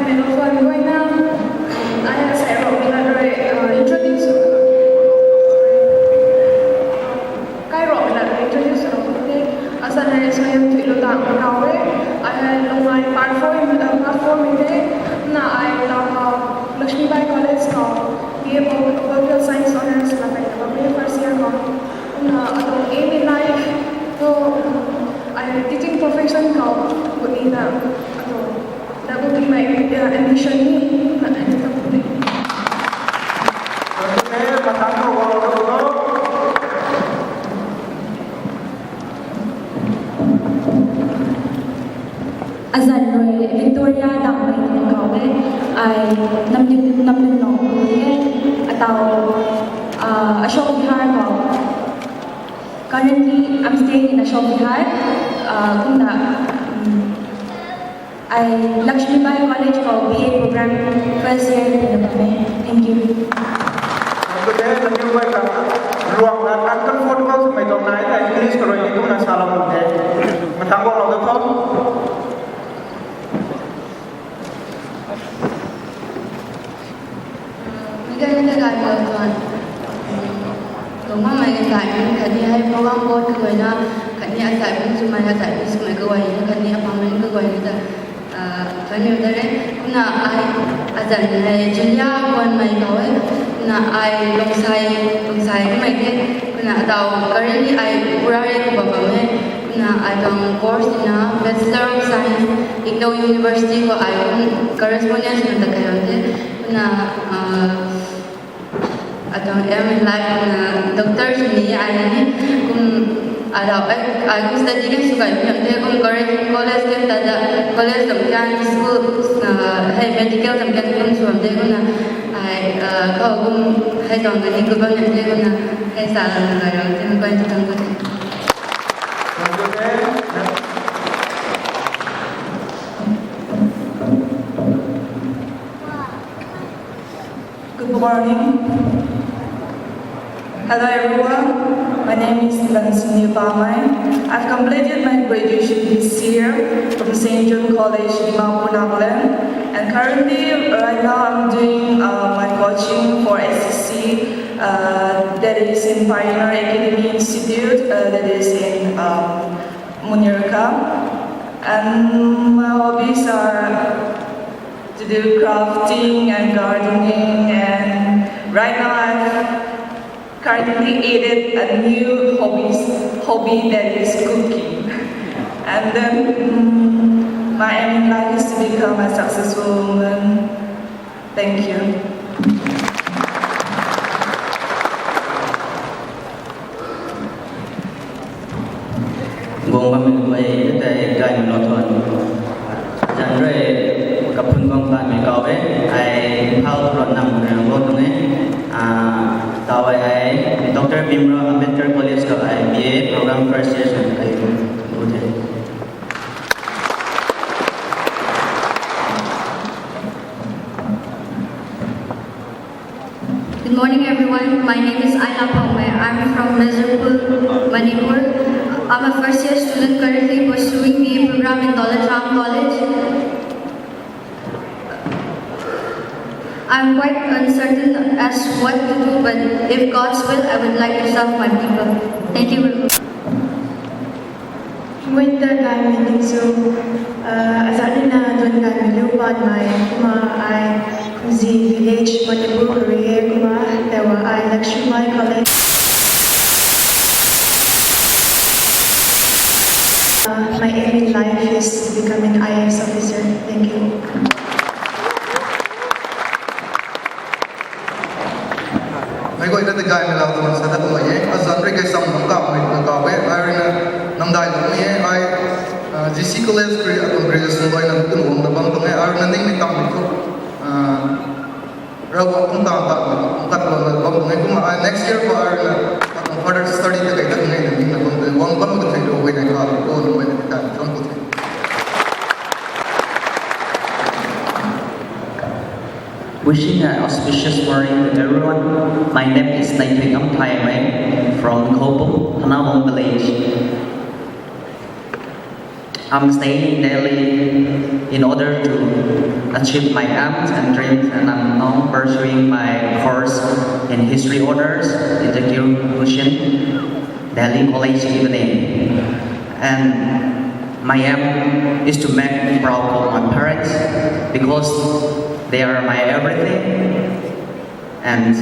Melofan Goina. Saya introduce introduce asal saya tu tak kawe. Lumai perform ini na Lakshmi Bai College kau BA Political Science Honors lah BA first year kau atau aim in life tu teaching profession kau budi na atau dah budi mai ambition ni nak ada tak budi. Azan rồi Victoria đọc bài thơ có với ai năm năm nọ thế atau Ashok Vihar có currently I'm staying in Ashok Vihar cũng đã I Lakshmi Bai College có BA program first year in the thank you. Luang dan angkat foto semai dong naik dari Inggris kalau itu nak salam mungkin. Mentanggung lalu kau. Kita gaya tuan, rumah mereka gaya, kerja hai program board tu gaya, kerja asal pun cuma asal pun semua gaya, kerja apa mana gaya kita, kerja udah kuna ai asal hai jelia bukan mereka gaya, kuna ai longsai mereka, kuna tahu currently ai urare ku bapa me, kuna ai dong course na Bachelor of Science, Ignou University ko ai pun correspondence na kaya je, kuna atau em life na doktor sini ada ni kum ada aku study kan suka yang dia kum college kan tada college sampai school hai medical sampai kum suam dia kum na ai kau kum hai dong ni kum bang dia kum na hai salah na yang dia kau itu tangguh. Good morning. Hello everyone, my name is Lansini Pamai. I've completed my graduation this year from St. John College, Dimapur, Nagaland. And currently, right now I'm doing my coaching for SCC, that is in Pioneer Academy Institute, that is in Munirka. And my hobbies are to do crafting and gardening, and right now I've currently added a new hobby that is cooking. And then my aim in life is to become a successful woman. Thank you. Gong kami ay tay gay monoton. Janre kapun gong pa mi kawe ay hal ron nam rang lo tung tawai ay Dr. Bimra Ambedkar College ka ay BA program first year ay ude. Good morning everyone, my name is Ayla Pongwe. I'm from Mirzapur, Manipur. I'm a first year student currently pursuing BA program in Daulat Ram College. I'm quite uncertain as what to do, but if God's will, I would like to serve my people. Thank you very much. Winter time meeting so asal na doon kami lupan may kuma ay Kuzi Village Manipur Korea kuma tewa ay Lakshmi Bai College. My aim in life is becoming IAS officer. Thank you. Mấy gọi là cái guy mình làm tụi mình sẽ thật là vậy. Azan rồi cái xong nông cạn mình có về ai là năm đại luôn vậy. Ai GC College rồi ở trong graduation rồi nằm từng vùng nằm trong ai là ninh mình cầm mình thôi. Rồi cũng tạm tạm là bằng tụi mình cũng ai next year của ai là further study cái cái này là mình là bằng tụi mình bằng một cái đồ về này cả đồ nó mình cái trong tụi mình. Wishing an auspicious morning to everyone. My name is Naithing Amthai from Khopum, Hanamong Village. I'm staying in Delhi in order to achieve my aims and dreams, and I'm now pursuing my course in history honors in the Bhushan, Delhi College Evening. And my aim is to make proud of my parents because they are my everything. And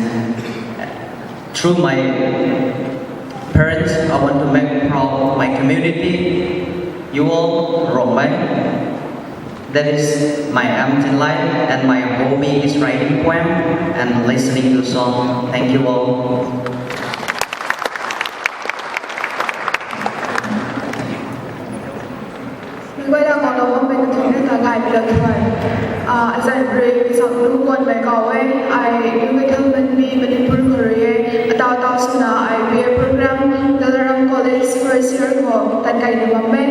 through my parents, I want to make proud of my community. You all, Romai. That is my aim in life, and my hobby is writing poem and listening to song. Thank you all. Mình quay ra còn đâu mình thấy nên là lại được thôi. Giải rơi sau lúc còn bé cậu ấy, ai những cái thằng mình pun career, tao suna ai về program Dalaram College first year ko tan kai ni mamme.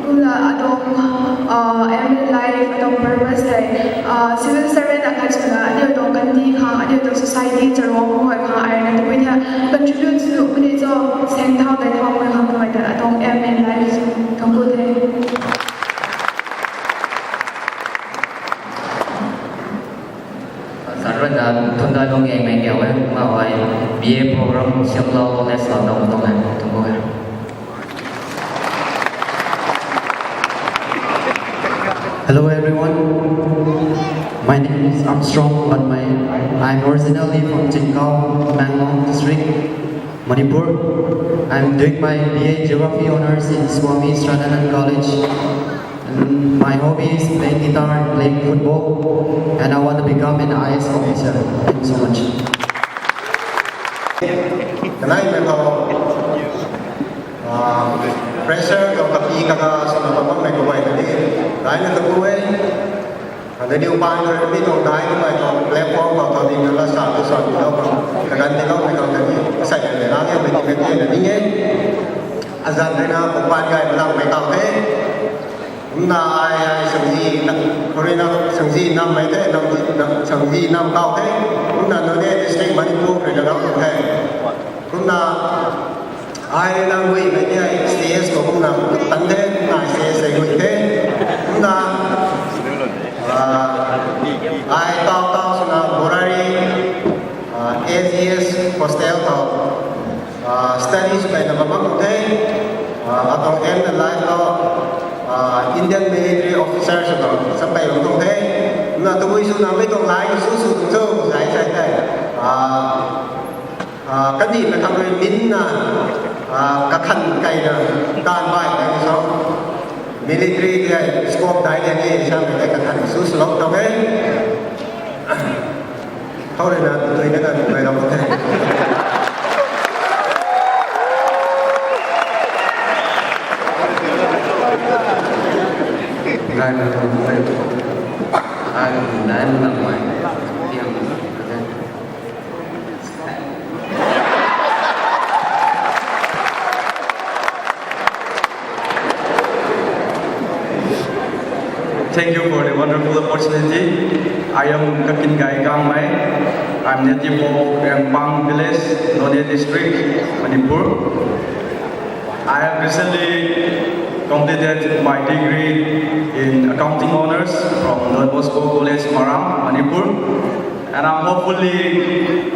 Cũng là em life atong purpose này civil servant akan suna dia dong kan di khang dia dong society charong hoi khang ai na tu nya contribute touni zo seng thao dai thao mai khang mai ta atong em life thong ko the. Rất là thôn đôi con nghe mẹ kẹo ấy mà hỏi BA program siêu lâu nên sao đồng đồng hành thùng cô. Hello everyone, my name is Armstrong Banmai. I'm originally from Chinkau, Manglong district, Manipur. I'm doing my BA Geography honors in Swami Sradanand College. And my hobby is playing guitar and playing football, and I want to become an IS officer. Thank you so much. Cái này mình pressure kalau kaki kakak sama mama mereka buat tadi, lain itu gue. Ada di upah yang lebih dong, lain itu mereka platform atau di dalam satu dengan tinggal mereka tadi saya jadi lagi yang begini jadi ni. Azan mereka upah gaya belang mereka okay. Chúng ta ai sừng gì sừng gì năm mấy thế sừng gì năm cao thế chúng ta nói đây district Manipur rồi đó cũng thế chúng ta ai đang quay về như CS của cũng là tấn thế chúng ta sẽ quay thế chúng ta ai tao sẽ là Borari AGS hostel tao studies cái là bằng cũng thế atau em là live đó Indian military officers atau sampai untuk thế na tôi su na mấy tông lái su tung giải thế cái gì là thằng người lính na các khăn cây na đàn bài cái sao military thì scope đại đen gì sao cái các khăn su lốc đâu thế thôi là tôi nói là người đâu có thể Ai là thằng quay, ai là em là ngoài tiền. Thank you for the wonderful opportunity. I am Kakin Gai Kangmai. I'm native of Rangpang village, Nodie district, Manipur. I have recently completed my degree in accounting honors from Don Bosco College, Marang, Manipur, and I'm hopefully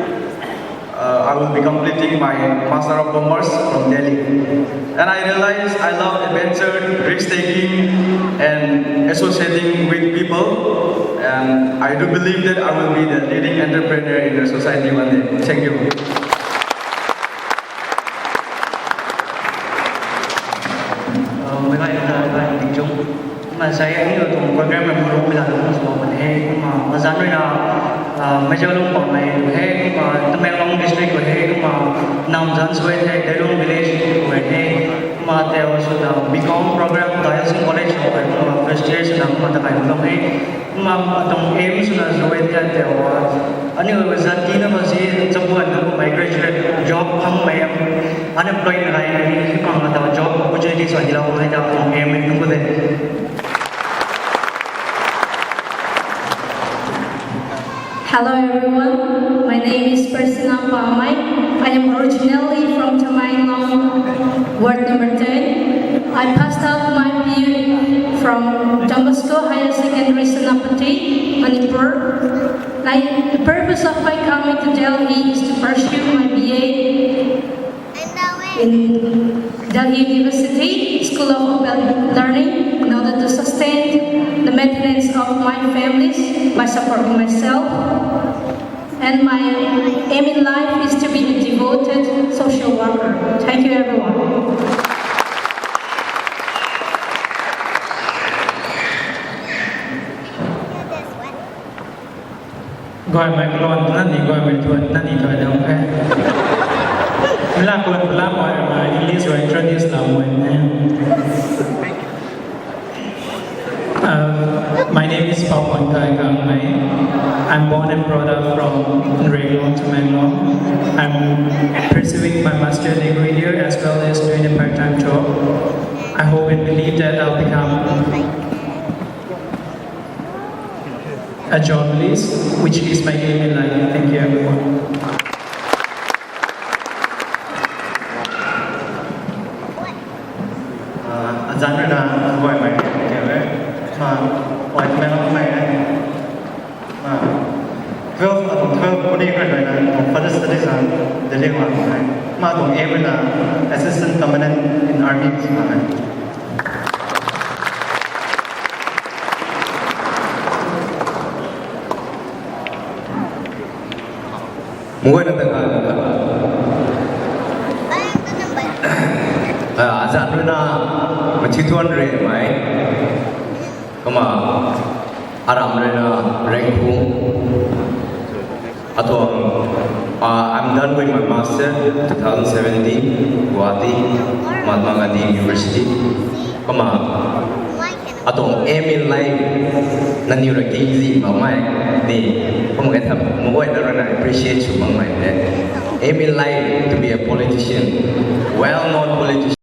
I will be completing my Master of Commerce from Delhi. And I realized I love adventure, risk-taking, and associating with people. And I do believe that I will be the leading entrepreneur in the society one day. Thank you. Mấy bạn tiếng Trung mà saya ini untuk program yang belum bila semua mana mà dân rồi là mấy giờ lúc còn này hay mà tâm em long district rồi hay mà nằm dân xuôi hay để luôn village rồi hay mà theo số là become program tại sinh college rồi mà first year sẽ mà tại không hay mà trong em số là rồi thì theo anh ấy dân kia nó có gì trong buồn nó có graduate job không mà em unemployed này khi mà tạo job opportunity soal di lawan ada trong em itu có thể. Hello everyone, my name is Persina Pamai. I am originally from Tamainong, ward number 10. I passed out my BA from Don Bosco Higher Secondary Senapati, Manipur. Like, the purpose of my coming to Delhi is to pursue my BA in Delhi University School of Open Learning in order to sustain the maintenance of my families by supporting myself. And my aim in life is to be a devoted social worker. Thank you, everyone. Gọi mày lonนั่นนี่gọi mày thuậnนั่นนี่thuận không phải làคนละmọi mà English or introduce là mọi My name is Pawan Kai Kangmai. I'm born and brought up from Ranglong to Manglong. I'm pursuing my master's degree here as well as doing a part-time job. I hope and believe that I'll become a journalist, which is my aim in life. Thank you, everyone. Azan rồi là gọi mày kiểu đấy mà gọi mày không mày đấy mà thưa cô đi rồi là một phần rất là để liên quan này mà tổng em là assistant commandant in army mà này Mungkin nanti azan rena macituan re mai, kama aram rena rengkung, atau I'm done with my master 2017 Guwahati Mahatma Gandhi University, kama atau aim in life nanti orang gizi mamai ni, kamu kata mungkin orang appreciate cuma mamai. Aim in life to be a politician, well-known politician.